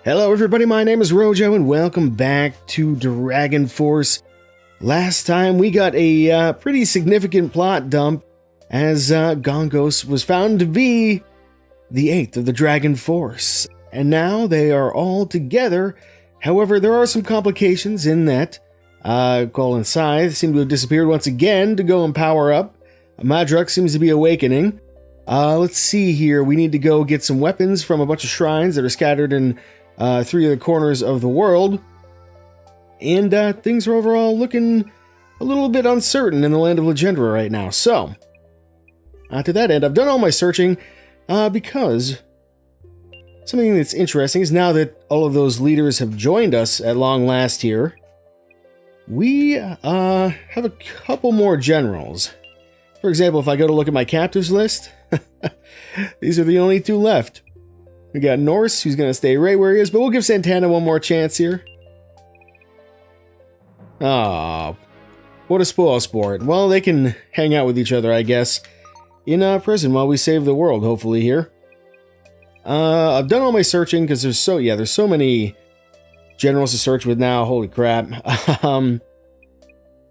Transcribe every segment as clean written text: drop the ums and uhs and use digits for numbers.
Hello everybody, my name is Rojo and welcome back to Dragon Force. Last time we got a pretty significant plot dump as Gongos was found to be the 8th of the Dragon Force. And now they are all together. However, there are some complications in that Quell and Scythe seem to have disappeared once again to go and power up. Madruk seems to be awakening. Let's see here, we need to go get some weapons from a bunch of shrines that are scattered in 3 of the corners of the world, and things are overall looking a little bit uncertain in the land of Legendra right now. So, to that end, I've done all my searching because something that's interesting is now that all of those leaders have joined us at long last here, we have a couple more generals. For example, if I go to look at my captives list, these are the only 2 left. We got Norse, who's going to stay right where he is, but we'll give Santana one more chance here. Ah, what a spoil sport. Well, they can hang out with each other, I guess, in prison while we save the world, hopefully, here. I've done all my searching, because there's so many generals to search with now, holy crap.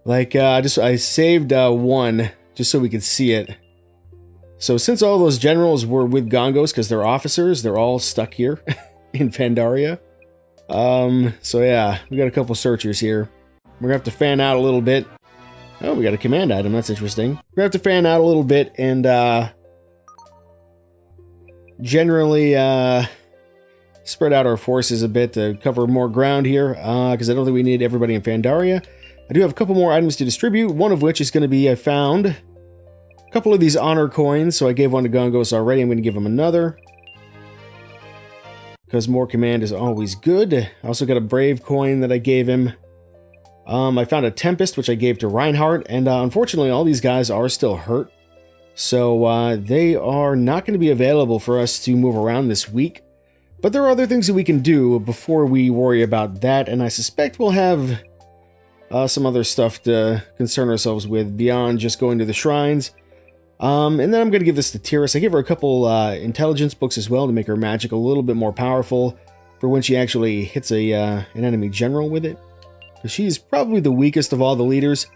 I saved one, just so we could see it. So since all those generals were with Gongos because they're officers, they're all stuck here in Pandaria. So yeah, we got a couple searchers here. We're gonna have to fan out a little bit. Oh, we got a command item, that's interesting. We're gonna have to fan out a little bit and generally spread out our forces a bit to cover more ground here, because I don't think we need everybody in Pandaria. I do have a couple more items to distribute, one of which is going to be I found a couple of these honor coins, so I gave one to Gongos already. I'm going to give him another, because more command is always good. I also got a brave coin that I gave him. I found a Tempest, which I gave to Reinhardt, and unfortunately all these guys are still hurt, so they are not going to be available for us to move around this week. But there are other things that we can do before we worry about that, and I suspect we'll have some other stuff to concern ourselves with beyond just going to the shrines. And then I'm going to give this to Tiris. I gave her a couple intelligence books as well to make her magic a little bit more powerful for when she actually hits an enemy general with it. Because she's probably the weakest of all the leaders.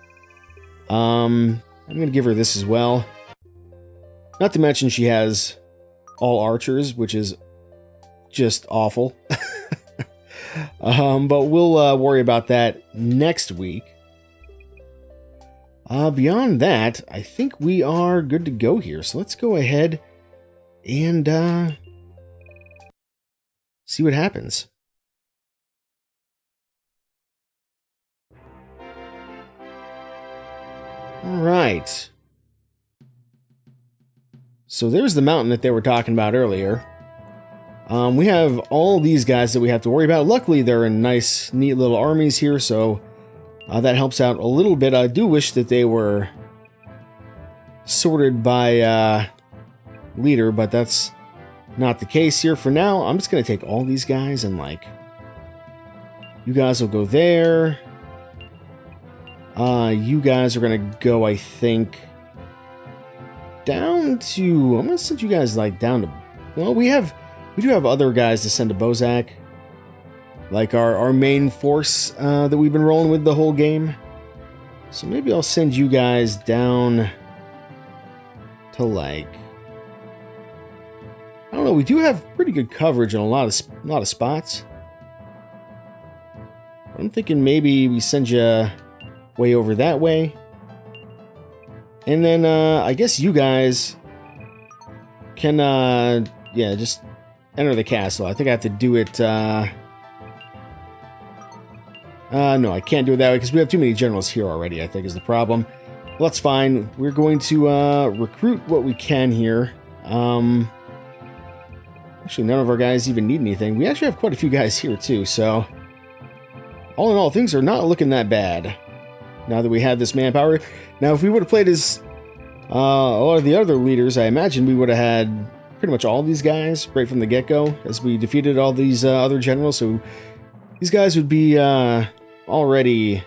I'm going to give her this as well. Not to mention she has all archers, which is just awful. But we'll worry about that next week. Beyond that, I think we are good to go here. So let's go ahead and see what happens. Alright. So there's the mountain that they were talking about earlier. We have all these guys that we have to worry about. Luckily, they're in nice, neat little armies here, so that helps out a little bit. I do wish that they were sorted by leader, but that's not the case here. For now, I'm just going to take all these guys and, you guys will go there. You guys are going to go, I think, down to... I'm going to send you guys, down to... Well, we do have other guys to send to Bozack. Like our main force that we've been rolling with the whole game. So maybe I'll send you guys down to I don't know, we do have pretty good coverage in a lot of spots. I'm thinking maybe we send you way over that way. And then I guess you guys can yeah, just enter the castle. I think I have to do it no, I can't do it that way because we have too many generals here already, I think is the problem. Well, that's fine. We're going to recruit what we can here. Actually, none of our guys even need anything. We actually have quite a few guys here too, so all in all, things are not looking that bad now that we have this manpower. Now, if we would have played as a lot of the other leaders, I imagine we would have had pretty much all these guys right from the get-go as we defeated all these other generals, so these guys would be already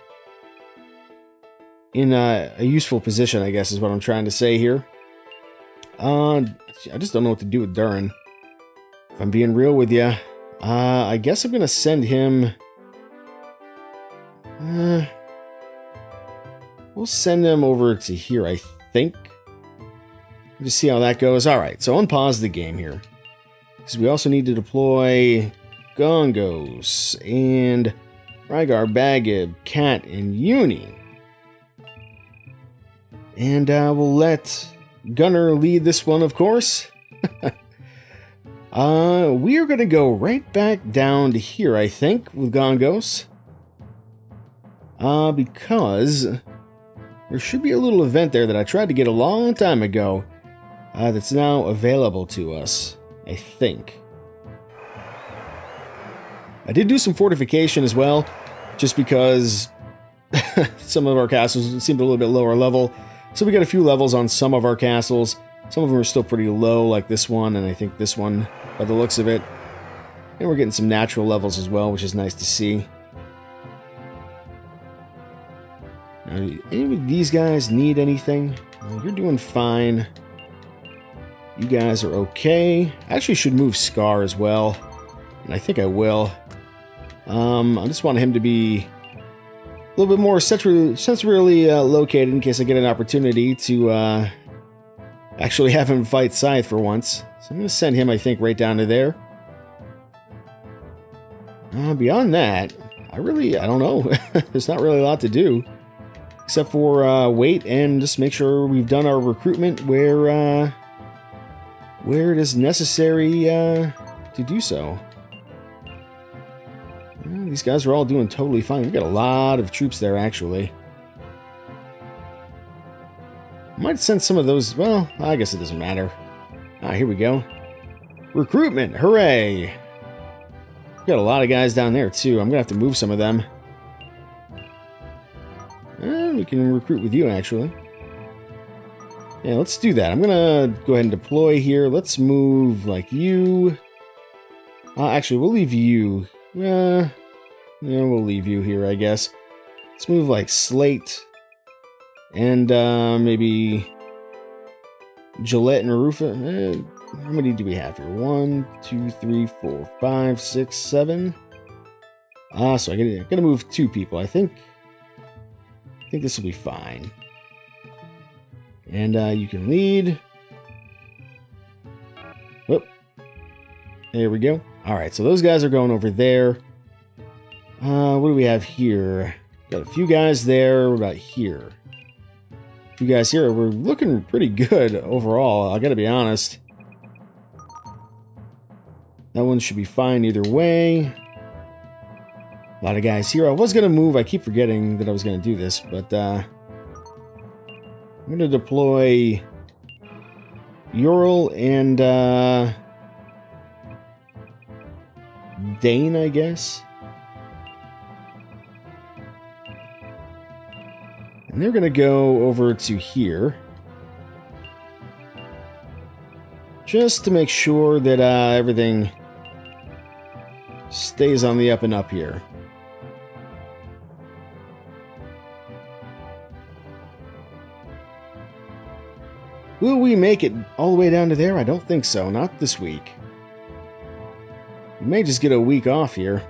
in a useful position, I guess is what I'm trying to say here. I just don't know what to do with Durin. If I'm being real with you, I guess I'm going to send him... we'll send him over to here, I think. Just see how that goes. Alright, so unpause the game here. Because we also need to deploy Gongos and Rygar, Bagib, Cat, and Uni. And we'll let Gunner lead this one, of course. We are going to go right back down to here, I think, with Gongos. Because there should be a little event there that I tried to get a long time ago that's now available to us, I think. I did do some fortification as well, just because some of our castles seemed a little bit lower level. So we got a few levels on some of our castles. Some of them are still pretty low, like this one, and I think this one, by the looks of it. And we're getting some natural levels as well, which is nice to see. Now, any of these guys need anything? Well, you're doing fine. You guys are okay. I actually should move Scar as well, and I think I will. I just want him to be a little bit more centrally located in case I get an opportunity to actually have him fight Scythe for once. So I'm going to send him, I think, right down to there. Beyond that, I don't know. There's not really a lot to do. Except for wait and just make sure we've done our recruitment where it is necessary to do so. These guys are all doing totally fine. We've got a lot of troops there, actually. I might send some of those... Well, I guess it doesn't matter. Here we go. Recruitment! Hooray! We've got a lot of guys down there, too. I'm going to have to move some of them. We can recruit with you, actually. Yeah, let's do that. I'm going to go ahead and deploy here. Let's move, like, you. Actually, we'll leave you. Yeah, we'll leave you here, I guess. Let's move, like, Slate. And, maybe... Gillette and Rufa. How many do we have here? 1, 2, 3, 4, 5, 6, 7. So I gotta move 2 people. I think this will be fine. And you can lead. Whoop. There we go. Alright, so those guys are going over there. What do we have here? Got a few guys there. What about here? A few guys here. We're looking pretty good overall, I gotta be honest. That one should be fine either way. A lot of guys here. I was going to move. I keep forgetting that I was going to do this, but I'm going to deploy Ural and Dane, I guess. And they're going to go over to here. Just to make sure that everything stays on the up and up here. Will we make it all the way down to there? I don't think so. Not this week. We may just get a week off here.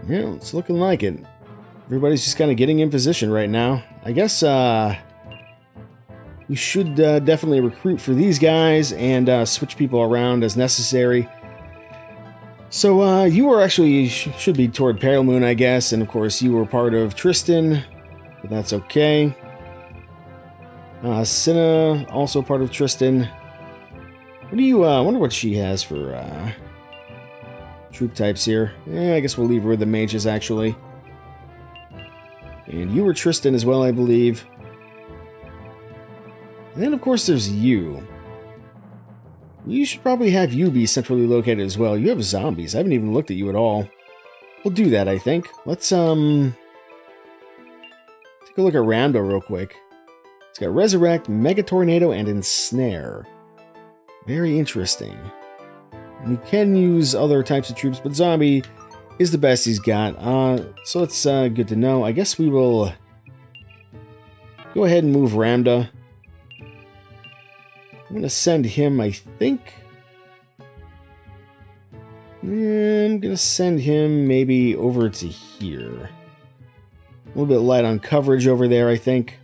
Yeah, it's looking like it. Everybody's just kind of getting in position right now. I guess we should definitely recruit for these guys and switch people around as necessary. So you were actually should be toward Peril Moon, I guess, and of course you were part of Tristan, but that's okay. Cinna also part of Tristan. What do you? I wonder what she has for troop types here. I guess we'll leave her with the mages actually. And you were Tristan as well, I believe. And then of course there's you. We should probably have you be centrally located as well. You have zombies. I haven't even looked at you at all. We'll do that, I think. Let's, take a look at Rambo real quick. It's got Resurrect, Mega Tornado, and Ensnare. Very interesting. And he can use other types of troops, but Zombie is the best he's got. So it's good to know. I guess we will Go ahead and move Ramda. I'm going to send him, I think. I'm going to send him maybe over to here. A little bit light on coverage over there, I think.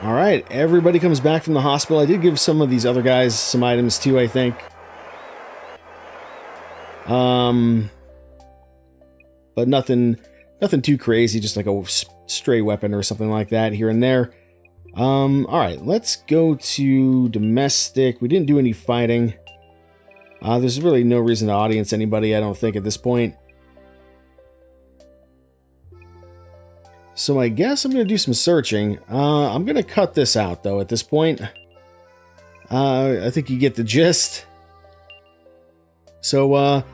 Alright, everybody comes back from the hospital. I did give some of these other guys some items too, I think. But nothing too crazy, just like a stray weapon or something like that here and there. Alright, let's go to domestic. We didn't do any fighting. There's really no reason to audience anybody, I don't think, at this point. So I guess I'm going to do some searching. I'm going to cut this out, though, at this point. I think you get the gist. So, I'll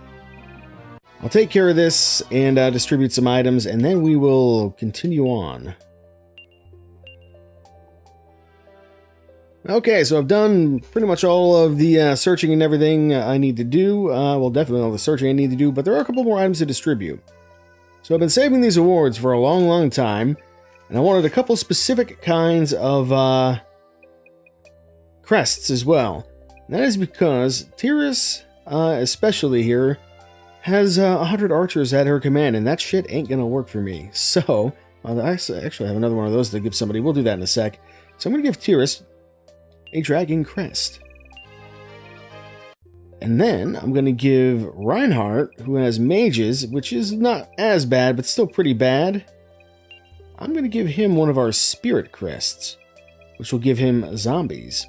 take care of this and distribute some items, and then we will continue on. Okay, so I've done pretty much all of the searching and everything I need to do. Well, definitely all the searching I need to do, but there are a couple more items to distribute. So I've been saving these awards for a long, long time, and I wanted a couple specific kinds of crests as well. And that is because Tiras, especially here, has 100 archers at her command, and that shit ain't gonna work for me. So, I actually have another one of those to give somebody. We'll do that in a sec. So I'm gonna give Tiras a dragon crest. And then I'm going to give Reinhardt, who has mages, which is not as bad, but still pretty bad. I'm going to give him one of our spirit crests, which will give him zombies.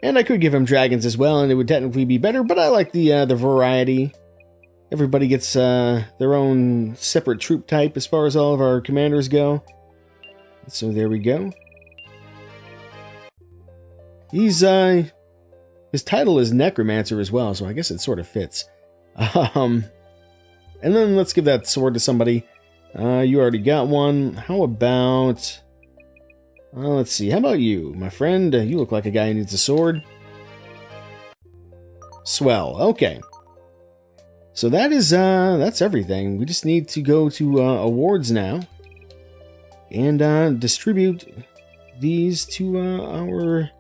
And I could give him dragons as well, and it would technically be better, but I like the variety. Everybody gets their own separate troop type as far as all of our commanders go. So there we go. His title is Necromancer as well, so I guess it sort of fits. And then let's give that sword to somebody. You already got one. How about... let's see. How about you, my friend? You look like a guy who needs a sword. Swell. Okay. So that is, that's everything. We just need to go to awards now. And distribute these to our...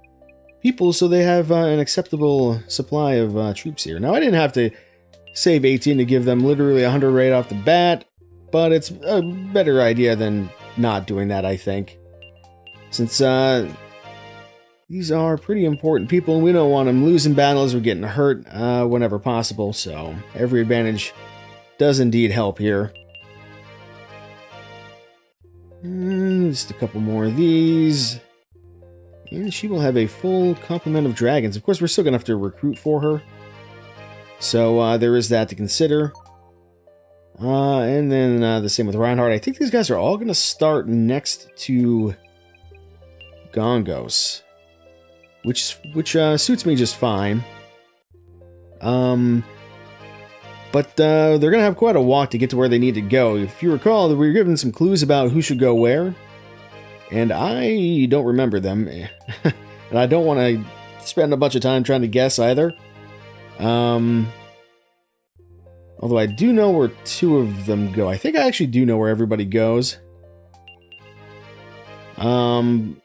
people, so they have an acceptable supply of troops here. Now, I didn't have to save 18 to give them literally 100 right off the bat, but it's a better idea than not doing that, I think. Since these are pretty important people, and we don't want them losing battles or getting hurt whenever possible, so every advantage does indeed help here. And just a couple more of these. And she will have a full complement of dragons. Of course, we're still going to have to recruit for her. So there is that to consider. And then the same with Reinhardt. I think these guys are all going to start next to Gongos. Which suits me just fine. But they're going to have quite a walk to get to where they need to go. If you recall, we were given some clues about who should go where. And I don't remember them. And I don't want to spend a bunch of time trying to guess either. Although I do know where two of them go. I think I actually do know where everybody goes. But I'm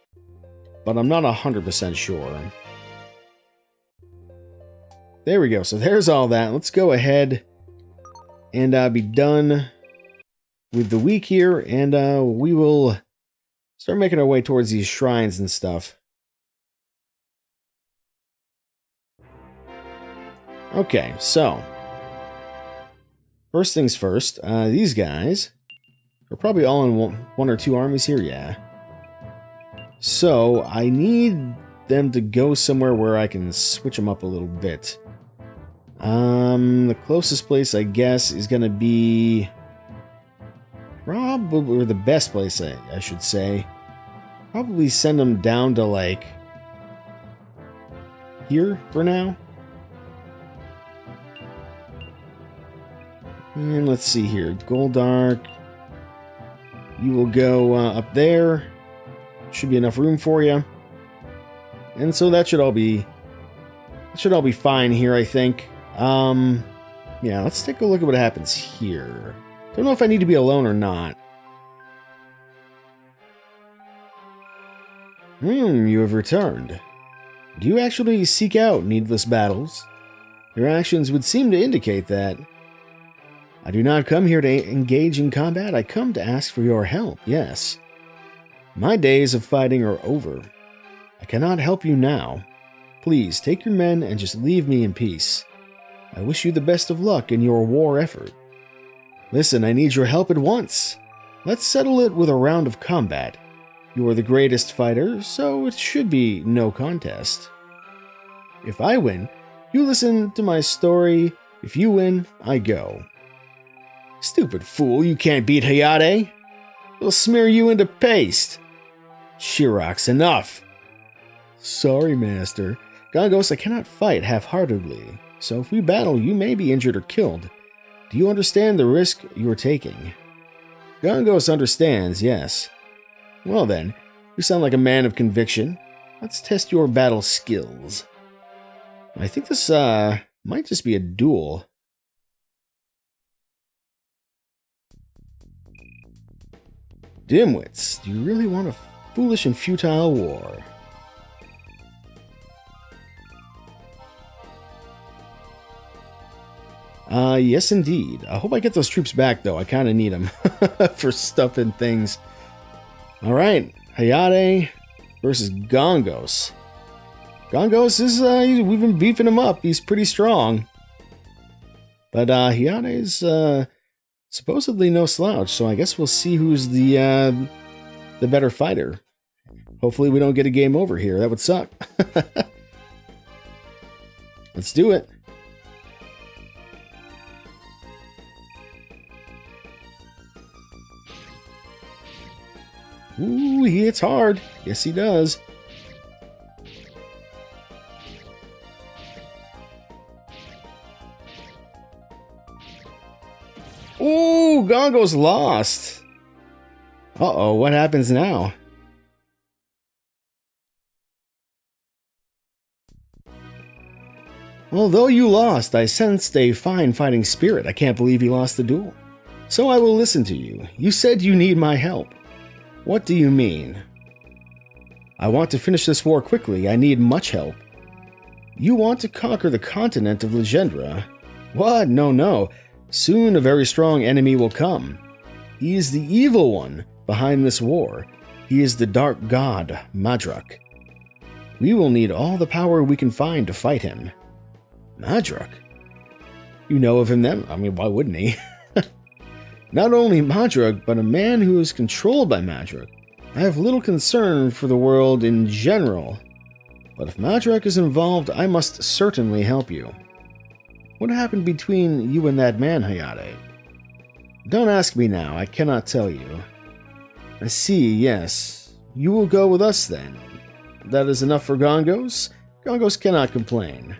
not 100% sure. There we go. So there's all that. Let's go ahead and be done with the week here. And we will... start making our way towards these shrines and stuff. Okay, so. First things first, these guys are probably all in one or two armies here, yeah. So, I need them to go somewhere where I can switch them up a little bit. The closest place, I guess, is going to be... probably, or the best place, I should say. Probably send them down to, like, here for now. And let's see here. Goldark. You will go up there. Should be enough room for you. and so that should all be fine here, I think. Yeah, let's take a look at what happens here. Don't know if I need to be alone or not. You have returned. Do you actually seek out needless battles? Your actions would seem to indicate that. I do not come here to engage in combat. I come to ask for your help, yes. My days of fighting are over. I cannot help you now. Please, take your men and just leave me in peace. I wish you the best of luck in your war effort. Listen, I need your help at once. Let's settle it with a round of combat. You are the greatest fighter, so it should be no contest. If I win, you listen to my story. If you win, I go. Stupid fool, you can't beat Hayate. He'll smear you into paste. Shirox, enough. Sorry, Master. Gongos, I cannot fight half-heartedly, so if we battle, you may be injured or killed. Do you understand the risk you are taking? Gongos understands, yes. Well then, you sound like a man of conviction. Let's test your battle skills. I think this, might just be a duel. Dimwits, do you really want a foolish and futile war? Yes indeed. I hope I get those troops back though. I kinda need them for stuff and things. Alright, Hayate versus Gongos. Gongos is, we've been beefing him up. He's pretty strong. But, Hayate's, supposedly no slouch, so I guess we'll see who's the better fighter. Hopefully we don't get a game over here. That would suck. Let's do it. Ooh, he hits hard. Yes, he does. Ooh, Gongos lost. Uh-oh, what happens now? Although you lost, I sensed a fine fighting spirit. I can't believe you lost the duel. So I will listen to you. You said you need my help. What do you mean? I want to finish this war quickly. I need much help. You want to conquer the continent of Legendra? What? No, no. Soon a very strong enemy will come. He is the evil one behind this war. He is the dark god, Madrak. We will need all the power we can find to fight him. Madrak? You know of him then? I mean, why wouldn't he? Not only Madrak, but a man who is controlled by Madrak. I have little concern for the world in general, but if Madrak is involved, I must certainly help you. What happened between you and that man, Hayate? Don't ask me now, I cannot tell you. I see, yes. You will go with us then. That is enough for Gongos? Gongos cannot complain.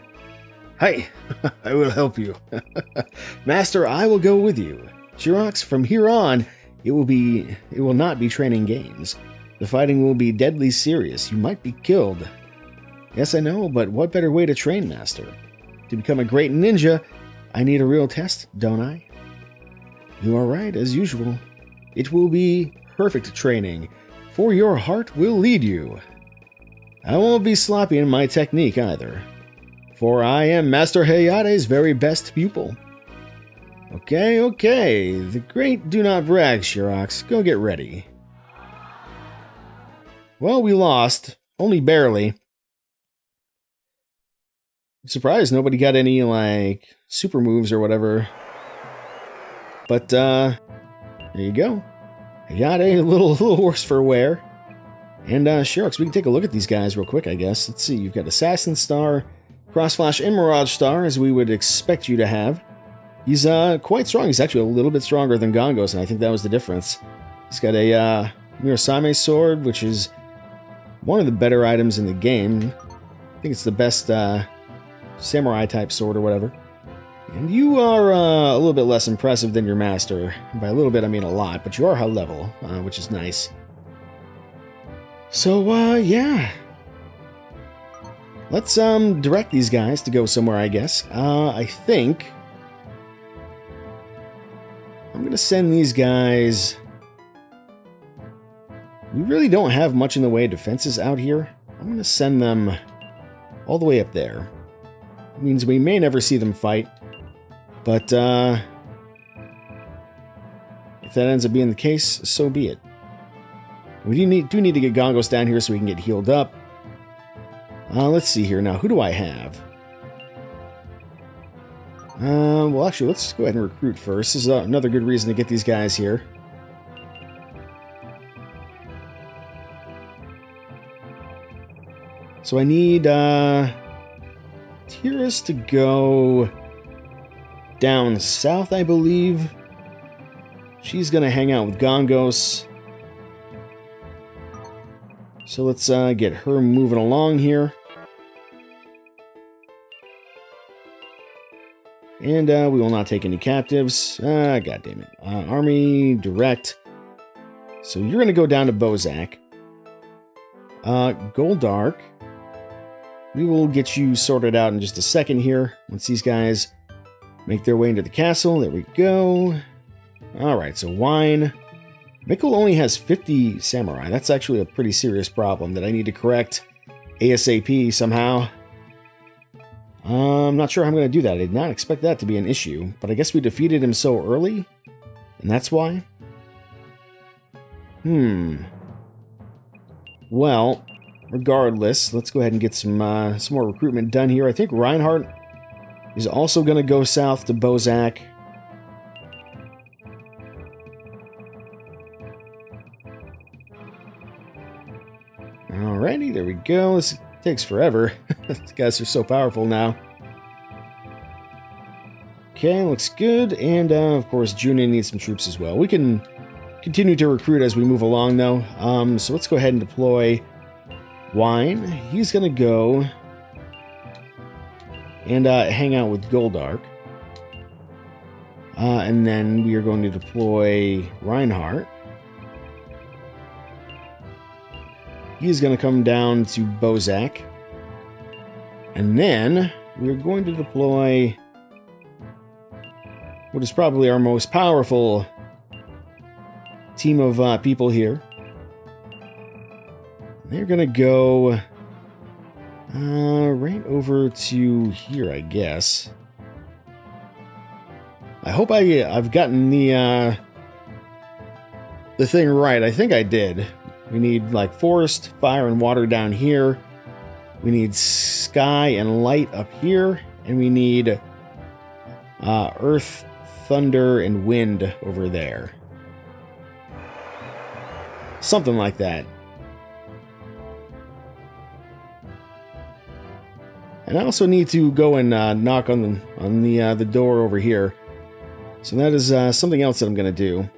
Hey, I will help you. Master, I will go with you. Shirox, from here on, it will not be training games. The fighting will be deadly serious. You might be killed. Yes, I know, but what better way to train, Master? To become a great ninja, I need a real test, don't I? You are right, as usual. It will be perfect training, for your heart will lead you. I won't be sloppy in my technique either, for I am Master Hayate's very best pupil. Okay, okay. The great do not brag, Shirox. Go get ready. Well, we lost. Only barely. I'm surprised nobody got any, like, super moves or whatever. But, there you go. Hayate, a little worse for wear. And, Shirox, we can take a look at these guys real quick, I guess. Let's see. You've got Assassin Star, Crossflash, and Mirage Star, as we would expect you to have. He's quite strong. He's actually a little bit stronger than Gongos, and I think that was the difference. He's got a Mirasame sword, which is one of the better items in the game. I think it's the best samurai-type sword or whatever. And you are a little bit less impressive than your master. By a little bit, I mean a lot, but you are high level, which is nice. So, yeah. Let's direct these guys to go somewhere, I guess. I think I'm going to send these guys... We really don't have much in the way of defenses out here. I'm going to send them all the way up there. It means we may never see them fight. But if that ends up being the case, so be it. We do need to get Gongos down here so we can get healed up. Let's see here now. Who do I have? Well, actually, let's go ahead and recruit first. This is another good reason to get these guys here. So I need Tyrus to go down south, I believe. She's going to hang out with Gongos. So let's get her moving along here. And we will not take any captives. God damn it. Army, direct. So you're going to go down to Bozack. Goldark. We will get you sorted out in just a second here. Once these guys make their way into the castle. There we go. Alright, so wine. Mikkel only has 50 samurai. That's actually a pretty serious problem that I need to correct ASAP somehow. I'm not sure how I'm going to do that. I did not expect that to be an issue, but I guess we defeated him so early, and that's why? Well, regardless, let's go ahead and get some more recruitment done here. I think Reinhardt is also going to go south to Bozack. Alrighty, there we go. This takes forever. These guys are so powerful now. Okay, looks good. And, of course, Junin needs some troops as well. We can continue to recruit as we move along, though. So let's go ahead and deploy Wine. He's going to go and hang out with Goldark. And then we are going to deploy Reinhardt. He's going to come down to Bozack. And then we're going to deploy what is probably our most powerful team of people here. They're going to go right over to here, I guess. I hope I've gotten the thing right. I think I did. We need like forest, fire, and water down here. We need sky and light up here. And we need earth, thunder, and wind over there. Something like that. And I also need to go and knock on the door over here. So that is something else that I'm going to do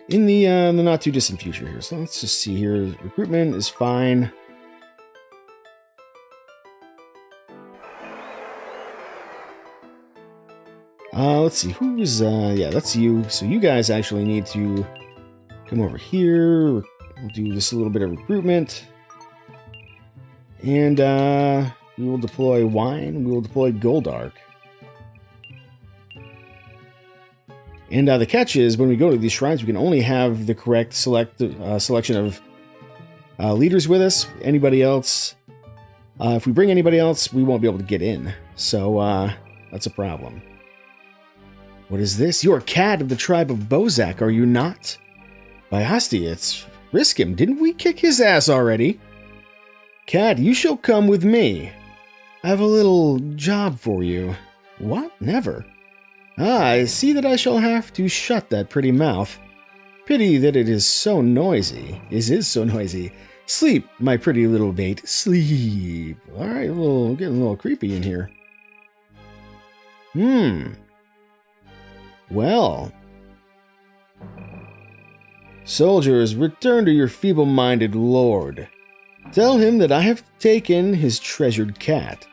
in the not too distant future here. So let's just see here. Recruitment is fine. Let's see who's yeah, that's you. So you guys actually need to come over here. We'll do just a little bit of recruitment. And we will deploy Wine. We will deploy Goldark. And the catch is, when we go to these shrines, we can only have the correct selection of leaders with us. Anybody else, if we bring anybody else, we won't be able to get in. So that's a problem. What is this? You're a cat of the tribe of Bozack, are you not? By Hostia, it's Riskim. Didn't we kick his ass already? Cat, you shall come with me. I have a little job for you. What? Never. Ah, I see that I shall have to shut that pretty mouth. Pity that it is so noisy. It is so noisy. Sleep, my pretty little bait. Sleep. Alright, getting a little creepy in here. Well. Soldiers, return to your feeble-minded lord. Tell him that I have taken his treasured cat.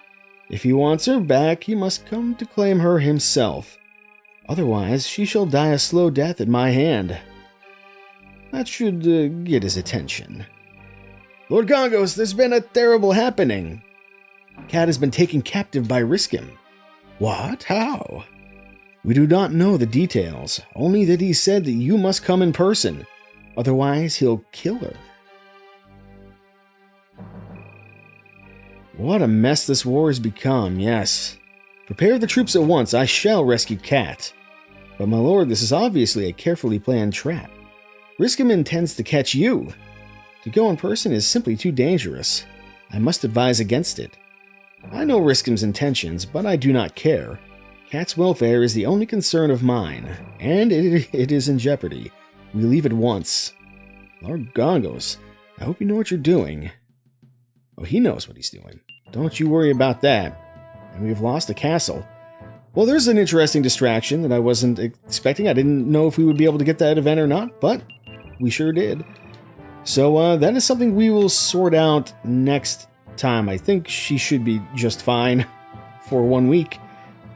If he wants her back, he must come to claim her himself. Otherwise, she shall die a slow death at my hand. That should get his attention. Lord Gongos, there's been a terrible happening. Cat has been taken captive by Riskim. What? How? We do not know the details, only that he said that you must come in person. Otherwise, he'll kill her. What a mess this war has become, yes. Prepare the troops at once, I shall rescue Cat. But my lord, this is obviously a carefully planned trap. Riskim intends to catch you. To go in person is simply too dangerous. I must advise against it. I know Riskim's intentions, but I do not care. Cat's welfare is the only concern of mine, and it is in jeopardy. We leave at once. Lord Gongos, I hope you know what you're doing. Oh, he knows what he's doing. Don't you worry about that. And we've lost the castle. Well, there's an interesting distraction that I wasn't expecting. I didn't know if we would be able to get that event or not, but we sure did. So that is something we will sort out next time. I think she should be just fine for 1 week.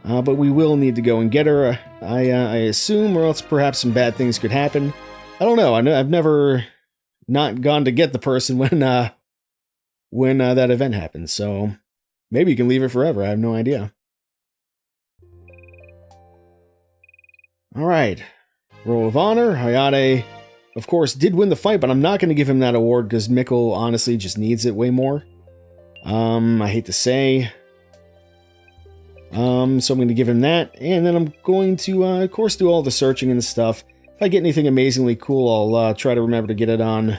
But we will need to go and get her, I assume, or else perhaps some bad things could happen. I don't know. I've never not gone to get the person when that event happens, so maybe you can leave it forever. I have no idea. Alright. Roll of Honor. Hayate, of course, did win the fight, but I'm not going to give him that award because Mikkel honestly just needs it way more. I hate to say. So I'm going to give him that, and then I'm going to, of course, do all the searching and stuff. If I get anything amazingly cool, I'll try to remember to get it on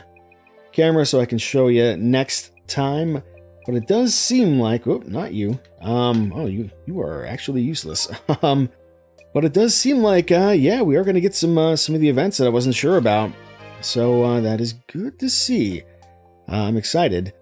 camera so I can show you next time. But it does seem like, oh, not you. Oh, you are actually useless. But it does seem like, yeah, we are going to get some of the events that I wasn't sure about. So that is good to see. I'm excited.